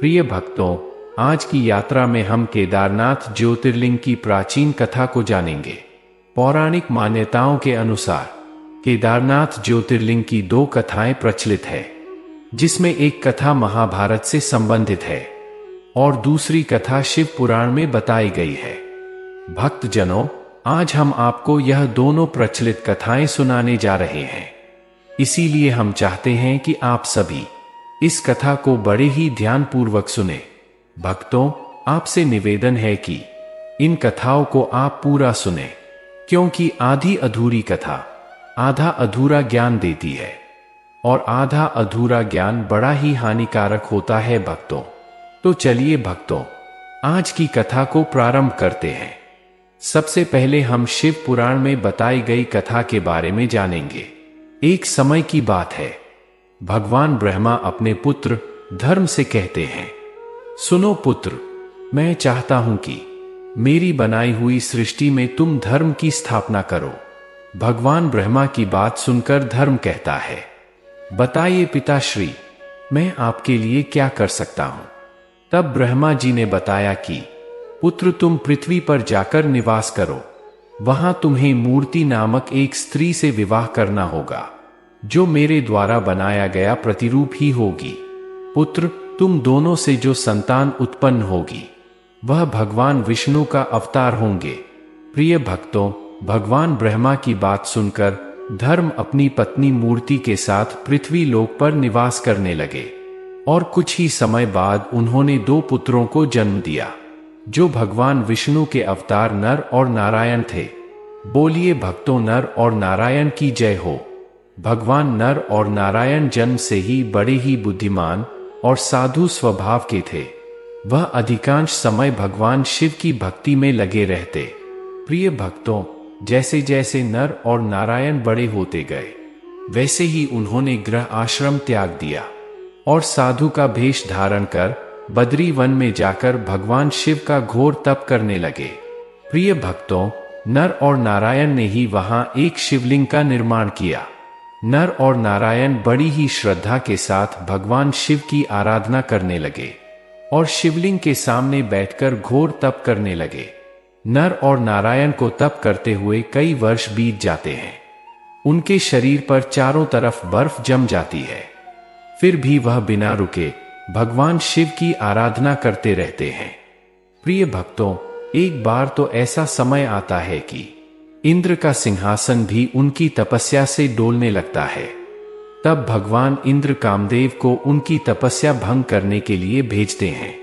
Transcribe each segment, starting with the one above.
प्रिय भक्तों, आज की यात्रा में हम केदारनाथ ज्योतिर्लिंग की प्राचीन कथा को जानेंगे। पौराणिक मान्यताओं के अनुसार केदारनाथ ज्योतिर्लिंग की दो कथाएं प्रचलित है, जिसमें एक कथा महाभारत से संबंधित है और दूसरी कथा शिव पुराण में बताई गई है। भक्तजनों, आज हम आपको यह दोनों प्रचलित कथाएं सुनाने जा रहे हैं। इसीलिए हम चाहते हैं कि आप सभी इस कथा को बड़े ही ध्यानपूर्वक सुने। भक्तों, आपसे निवेदन है कि इन कथाओं को आप पूरा सुने, क्योंकि आधी अधूरी कथा आधा अधूरा ज्ञान देती है और आधा अधूरा ज्ञान बड़ा ही हानिकारक होता है भक्तों। तो चलिए भक्तों, आज की कथा को प्रारंभ करते हैं। सबसे पहले हम शिव पुराण में बताई गई कथा के बारे में जानेंगे। एक समय की बात है, भगवान ब्रह्मा अपने पुत्र धर्म से कहते हैं, सुनो पुत्र, मैं चाहता हूं कि मेरी बनाई हुई सृष्टि में तुम धर्म की स्थापना करो। भगवान ब्रह्मा की बात सुनकर धर्म कहता है, बताइए पिताश्री, मैं आपके लिए क्या कर सकता हूं। तब ब्रह्मा जी ने बताया कि पुत्र, तुम पृथ्वी पर जाकर निवास करो। वहां तुम्हें मूर्ति नामक एक स्त्री से विवाह करना होगा, जो मेरे द्वारा बनाया गया प्रतिरूप ही होगी। पुत्र, तुम दोनों से जो संतान उत्पन्न होगी वह भगवान विष्णु का अवतार होंगे। प्रिय भक्तों, भगवान ब्रह्मा की बात सुनकर धर्म अपनी पत्नी मूर्ति के साथ पृथ्वी लोक पर निवास करने लगे और कुछ ही समय बाद उन्होंने दो पुत्रों को जन्म दिया, जो भगवान विष्णु के अवतार नर और नारायण थे। बोलिए भक्तों, नर और नारायण की जय हो। भगवान नर और नारायण जन्म से ही बड़े ही बुद्धिमान और साधु स्वभाव के थे। वह अधिकांश समय भगवान शिव की भक्ति में लगे रहते। प्रिय भक्तों, जैसे जैसे नर और नारायण बड़े होते गए, वैसे ही उन्होंने गृह आश्रम त्याग दिया और साधु का भेष धारण कर बद्री वन में जाकर भगवान शिव का घोर तप करने लगे। प्रिय भक्तों, नर और नारायण ने ही वहां एक शिवलिंग का निर्माण किया। नर और नारायण बड़ी ही श्रद्धा के साथ भगवान शिव की आराधना करने लगे और शिवलिंग के सामने बैठकर घोर तप करने लगे। नर और नारायण को तप करते हुए कई वर्ष बीत जाते हैं। उनके शरीर पर चारों तरफ बर्फ जम जाती है, फिर भी वह बिना रुके भगवान शिव की आराधना करते रहते हैं। प्रिय भक्तों, एक बार तो ऐसा समय आता है कि इंद्र का सिंहासन भी उनकी तपस्या से डोलने लगता है। तब भगवान इंद्र कामदेव को उनकी तपस्या भंग करने के लिए भेजते हैं,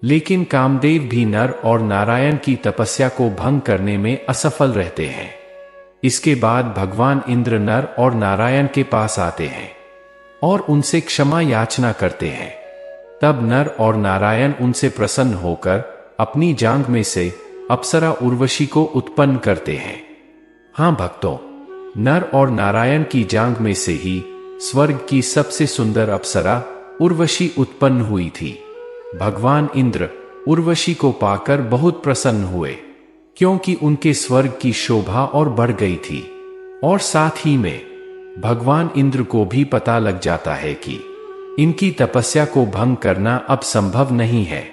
लेकिन कामदेव भी नर और नारायण की तपस्या को भंग करने में असफल रहते हैं। इसके बाद भगवान इंद्र नर और नारायण के पास आते हैं और उनसे क्षमा याचना करते हैं। तब नर और नारायण उनसे प्रसन्न होकर अपनी जांघ में से अप्सरा उर्वशी को उत्पन्न करते हैं। हाँ भक्तों, नर और नारायण की जांघ में से ही स्वर्ग की सबसे सुंदर अप्सरा उर्वशी उत्पन्न हुई थी। भगवान इंद्र उर्वशी को पाकर बहुत प्रसन्न हुए, क्योंकि उनके स्वर्ग की शोभा और बढ़ गई थी। और साथ ही में भगवान इंद्र को भी पता लग जाता है कि इनकी तपस्या को भंग करना अब संभव नहीं है।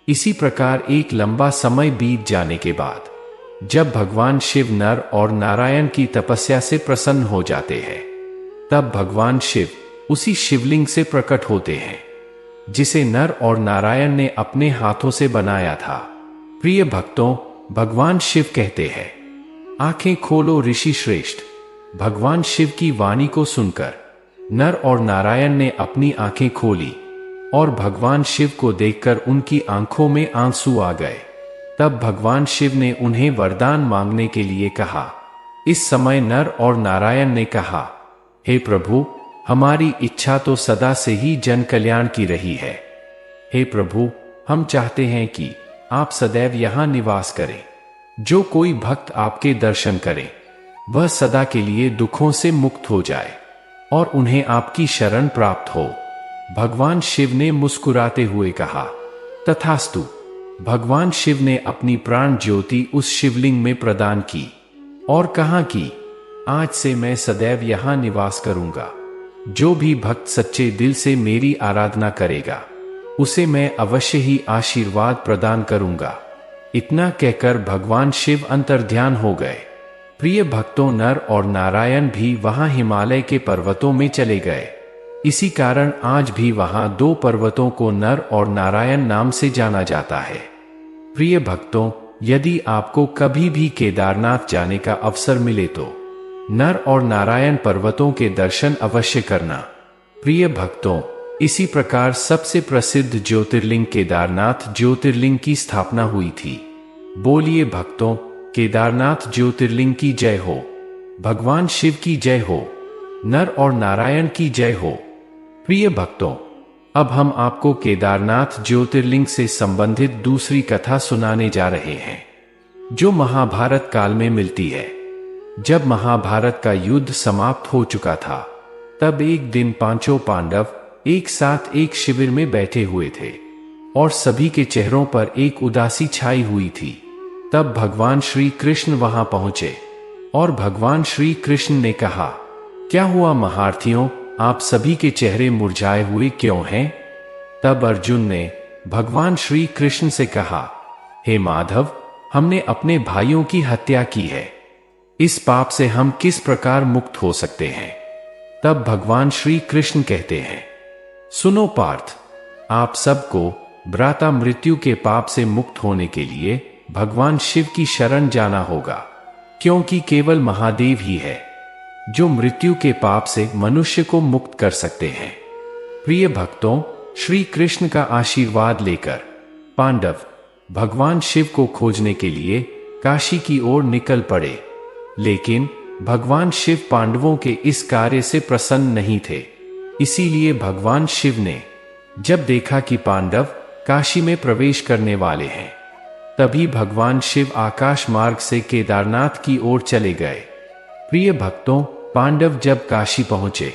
इसी प्रकार एक लंबा समय बीत जाने के बाद जब भगवान शिव नर और नारायण की तपस्या से प्रसन्न हो जाते हैं, तब भगवान शिव उसी शिवलिंग से प्रकट होते हैं, जिसे नर और नारायण ने अपने हाथों से बनाया था। प्रिय भक्तों, भगवान शिव कहते हैं, आंखें खोलो ऋषि श्रेष्ठ। भगवान शिव की वाणी को सुनकर नर और नारायण ने अपनी आंखें खोली और भगवान शिव को देखकर उनकी आंखों में आंसू आ गए। तब भगवान शिव ने उन्हें वरदान मांगने के लिए कहा। इस समय नर और नारायण ने कहा, हे प्रभु, हमारी इच्छा तो सदा से ही जन कल्याण की रही है। हे प्रभु, हम चाहते हैं कि आप सदैव यहाँ निवास करें। जो कोई भक्त आपके दर्शन करे, वह सदा के लिए दुखों से मुक्त हो जाए और उन्हें आपकी शरण प्राप्त हो। भगवान शिव ने मुस्कुराते हुए कहा, तथास्तु। भगवान शिव ने अपनी प्राण ज्योति उस शिवलिंग में प्रदान की और कहा कि आज से मैं सदैव यहाँ निवास करूंगा। जो भी भक्त सच्चे दिल से मेरी आराधना करेगा, उसे मैं अवश्य ही आशीर्वाद प्रदान करूंगा। इतना कहकर भगवान शिव अंतर्ध्यान हो गए। प्रिय भक्तों, नर और नारायण भी वहां हिमालय के पर्वतों में चले गए। इसी कारण आज भी वहां दो पर्वतों को नर और नारायण नाम से जाना जाता है। प्रिय भक्तों, यदि आपको कभी भी केदारनाथ जाने का अवसर मिले तो नर और नारायण पर्वतों के दर्शन अवश्य करना। प्रिय भक्तों, इसी प्रकार सबसे प्रसिद्ध ज्योतिर्लिंग केदारनाथ ज्योतिर्लिंग की स्थापना हुई थी। बोलिए भक्तों, केदारनाथ ज्योतिर्लिंग की जय हो, भगवान शिव की जय हो, नर और नारायण की जय हो। प्रिय भक्तों, अब हम आपको केदारनाथ ज्योतिर्लिंग से संबंधित दूसरी कथा सुनाने जा रहे हैं, जो महाभारत काल में मिलती है। जब महाभारत का युद्ध समाप्त हो चुका था, तब एक दिन पांचों पांडव एक साथ एक शिविर में बैठे हुए थे और सभी के चेहरों पर एक उदासी छाई हुई थी। तब भगवान श्री कृष्ण वहां पहुंचे और भगवान श्री कृष्ण ने कहा, क्या हुआ महारथियों, आप सभी के चेहरे मुरझाए हुए क्यों हैं? तब अर्जुन ने भगवान श्री कृष्ण से कहा, हे माधव, हमने अपने भाइयों की हत्या की है। इस पाप से हम किस प्रकार मुक्त हो सकते हैं? तब भगवान श्री कृष्ण कहते हैं, सुनो पार्थ, आप सबको भ्राता मृत्यु के पाप से मुक्त होने के लिए भगवान शिव की शरण जाना होगा, क्योंकि केवल महादेव ही है जो मृत्यु के पाप से मनुष्य को मुक्त कर सकते हैं। प्रिय भक्तों, श्री कृष्ण का आशीर्वाद लेकर पांडव भगवान शिव को खोजने के लिए काशी की ओर निकल पड़े। लेकिन भगवान शिव पांडवों के इस कार्य से प्रसन्न नहीं थे। इसीलिए भगवान शिव ने जब देखा कि पांडव काशी में प्रवेश करने वाले हैं, तभी भगवान शिव आकाश मार्ग से केदारनाथ की ओर चले गए। प्रिय भक्तों, पांडव जब काशी पहुंचे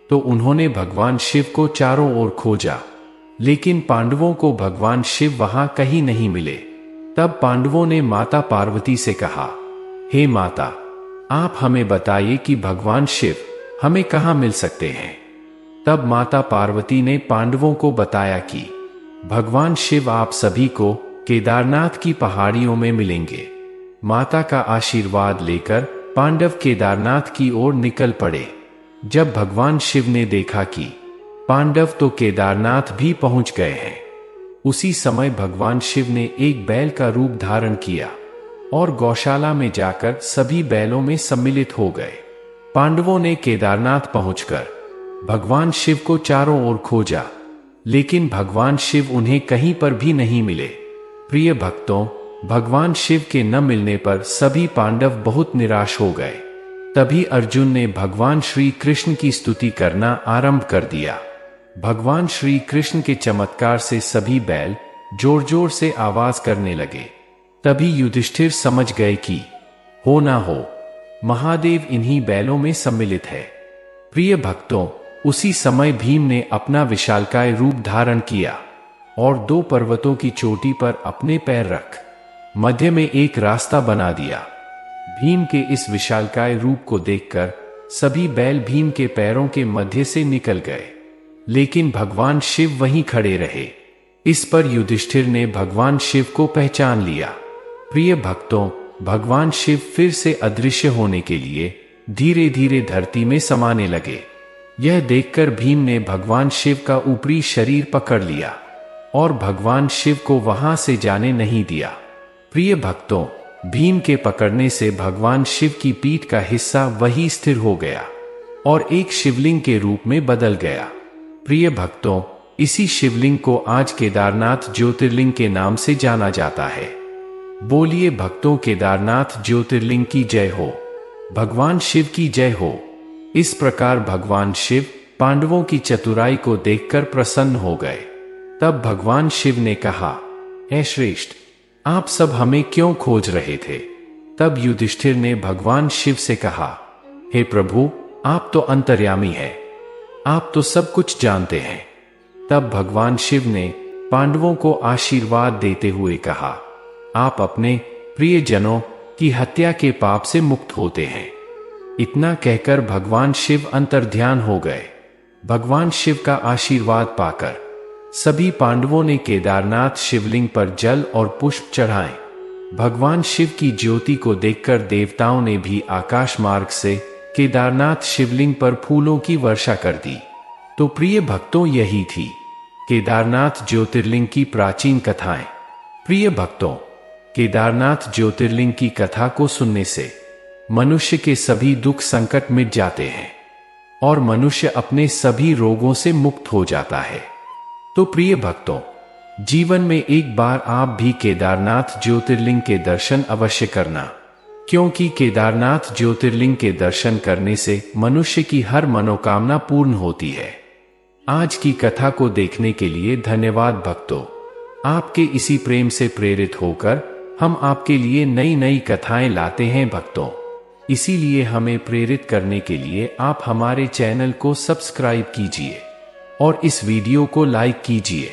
तो उन्होंने भगवान शिव को चारों ओर खोजा, लेकिन पांडवों को भगवान शिव वहां कहीं नहीं मिले। तब पांडवों ने माता पार्वती से कहा, हे माता, आप हमें बताइए कि भगवान शिव हमें कहां मिल सकते हैं। तब माता पार्वती ने पांडवों को बताया कि भगवान शिव आप सभी को केदारनाथ की पहाड़ियों में मिलेंगे। माता का आशीर्वाद लेकर पांडव केदारनाथ की ओर निकल पड़े। जब भगवान शिव ने देखा कि पांडव तो केदारनाथ भी पहुंच गए हैं, उसी समय भगवान शिव ने एक बैल का रूप धारण किया और गौशाला में जाकर सभी बैलों में सम्मिलित हो गए। पांडवों ने केदारनाथ पहुंचकर भगवान शिव को चारों ओर खोजा, लेकिन भगवान शिव उन्हें कहीं पर भी नहीं मिले। प्रिय भक्तों, भगवान शिव के न मिलने पर सभी पांडव बहुत निराश हो गए। तभी अर्जुन ने भगवान श्री कृष्ण की स्तुति करना आरंभ कर दिया। भगवान श्री कृष्ण के चमत्कार से सभी बैल जोर जोर से आवाज करने लगे। तभी युधिष्ठिर समझ गए कि हो ना हो, महादेव इन्हीं बैलों में सम्मिलित है। प्रिय भक्तों, उसी समय भीम ने अपना विशालकाय रूप धारण किया और दो पर्वतों की चोटी पर अपने पैर रख मध्य में एक रास्ता बना दिया। भीम के इस विशालकाय रूप को देखकर सभी बैल भीम के पैरों के मध्य से निकल गए, लेकिन भगवान शिव वहीं खड़े रहे। इस पर युधिष्ठिर ने भगवान शिव को पहचान लिया। प्रिय भक्तों, भगवान शिव फिर से अदृश्य होने के लिए धीरे धीरे धरती में समाने लगे। यह देखकर भीम ने भगवान शिव का ऊपरी शरीर पकड़ लिया और भगवान शिव को वहां से जाने नहीं दिया। प्रिय भक्तों, भीम के पकड़ने से भगवान शिव की पीठ का हिस्सा वही स्थिर हो गया और एक शिवलिंग के रूप में बदल गया। प्रिय भक्तों, इसी शिवलिंग को आज केदारनाथ ज्योतिर्लिंग के नाम से जाना जाता है। बोलिए भक्तों, केदारनाथ ज्योतिर्लिंग की जय हो, भगवान शिव की जय हो। इस प्रकार भगवान शिव पांडवों की चतुराई को देखकर प्रसन्न हो गए। तब भगवान शिव ने कहा, हे श्रेष्ठ, आप सब हमें क्यों खोज रहे थे? तब युधिष्ठिर ने भगवान शिव से कहा, हे प्रभु, आप तो अंतर्यामी हैं, आप तो सब कुछ जानते हैं। तब भगवान शिव ने पांडवों को आशीर्वाद देते हुए कहा, आप अपने प्रियजनों की हत्या के पाप से मुक्त होते हैं। इतना कहकर भगवान शिव अंतर्ध्यान हो गए। भगवान शिव का आशीर्वाद पाकर सभी पांडवों ने केदारनाथ शिवलिंग पर जल और पुष्प चढ़ाए। भगवान शिव की ज्योति को देखकर देवताओं ने भी आकाश मार्ग से केदारनाथ शिवलिंग पर फूलों की वर्षा कर दी। तो प्रिय भक्तों, यही थी केदारनाथ ज्योतिर्लिंग की प्राचीन कथाएं। प्रिय भक्तों, केदारनाथ ज्योतिर्लिंग की कथा को सुनने से मनुष्य के सभी दुख संकट मिट जाते हैं और मनुष्य अपने सभी रोगों से मुक्त हो जाता है। तो प्रिय भक्तों, जीवन में एक बार आप भी केदारनाथ ज्योतिर्लिंग के दर्शन अवश्य करना, क्योंकि केदारनाथ ज्योतिर्लिंग के दर्शन करने से मनुष्य की हर मनोकामना पूर्ण होती है। आज की कथा को देखने के लिए धन्यवाद भक्तों। आपके इसी प्रेम से प्रेरित होकर हम आपके लिए नई नई कथाएं लाते हैं भक्तों। इसीलिए हमें प्रेरित करने के लिए आप हमारे चैनल को सब्सक्राइब कीजिए और इस वीडियो को लाइक कीजिए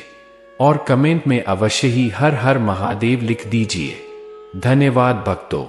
और कमेंट में अवश्य ही हर हर महादेव लिख दीजिए। धन्यवाद भक्तों।